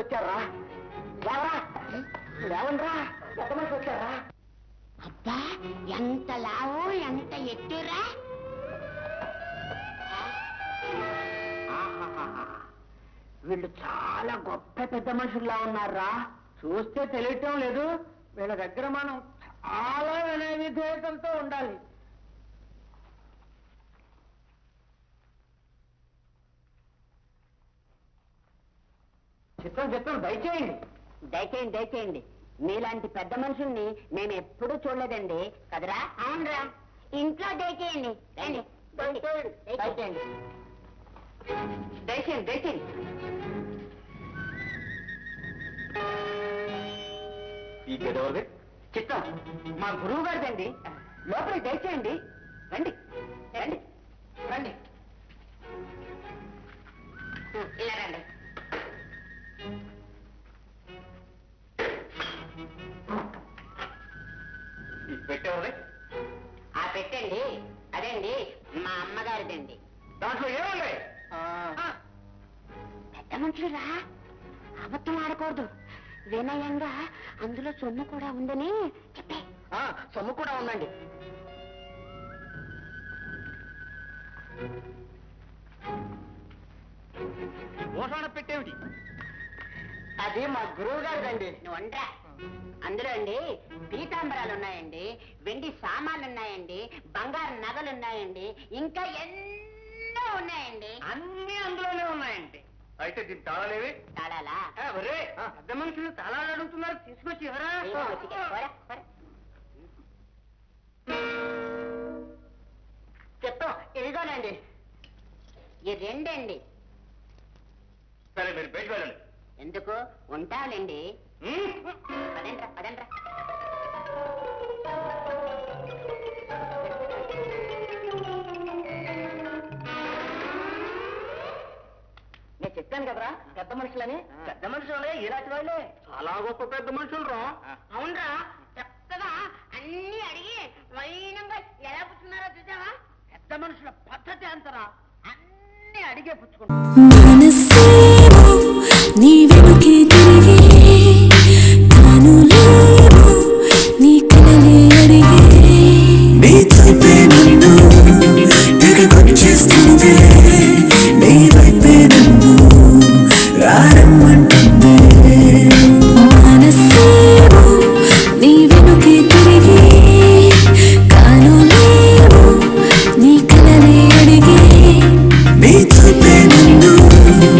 వచ్చారా? లేవండ్రా, పెద్ద మనిషి వచ్చారా? అబ్బా, ఎంత లావు, ఎంత ఎత్తురా! వీళ్ళు చాలా గొప్ప పెద్ద మనుషుల్లా ఉన్నారా? చూస్తే తెలియటం లేదు. వీళ్ళ దగ్గర మనం చాలా వినయ విధేయతలతో ఉండాలి. చిత్రం చిత్రం దయచేయండి. దయచేయండి, దయచేయండి. మీలాంటి పెద్ద మనుషుల్ని మేము ఎప్పుడూ చూడలేదండి కదరా? అవునరా, ఇంట్లో దయచేయండి. రండి, దయచేయండి, దయచేయండి, దయచేయండి. ఈ గెదవది చిత్తం మా గురువు గారిదండి. లోపలికి దయచేయండి. రండి, రండి, రండి. ఇలా రండి. పెట్టేవారి ఆ పెట్టండి, అదండి మా అమ్మగారిదండి. దాంట్లో ఏముంది? పెద్ద మనుషులురా, అబద్ధం ఆడకూడదు. వినయంగా అందులో సొమ్ము కూడా ఉందని చెప్పే. సొమ్ము కూడా ఉందండి. భూషణ పెట్టేమిటి? అది మా గురువు గారిదండి. నువ్వు వండ్రా. అందులో అండి పీతాంబరాలు ఉన్నాయండి, వెండి సామాన్లు ఉన్నాయండి, బంగారు నగలు ఉన్నాయండి, ఇంకా ఎన్నో ఉన్నాయండి. అన్ని అందులోనే ఉన్నాయండి. అయితే దీని తాళాలేవి? తాళాలా? పెద్ద మనుషులు తాళాలు అడుగుతున్నారు, తీసుకొచ్చి ఎవరా? చెప్తాం, ఇదిగోనండి. ఈ రెండండి. సరే, మీరు బయట వెళ్ళండి. ఎందుకు? ఉంటాలండి. పదండ్రా, పదండ్రా. నేను చెప్పాను కదరా పెద్ద మనుషులని. పెద్ద మనుషులే ఇలాంటి వాళ్ళే, చాలా గొప్ప పెద్ద మనుషులు రా. అవునరా, చక్కగా అన్ని అడిగి వైనంగా ఎలా పుచ్చుకున్నారో చూసావా? పెద్ద మనుషుల పద్ధతి అంతరా, అన్ని అడిగే పుచ్చుకుంటారు.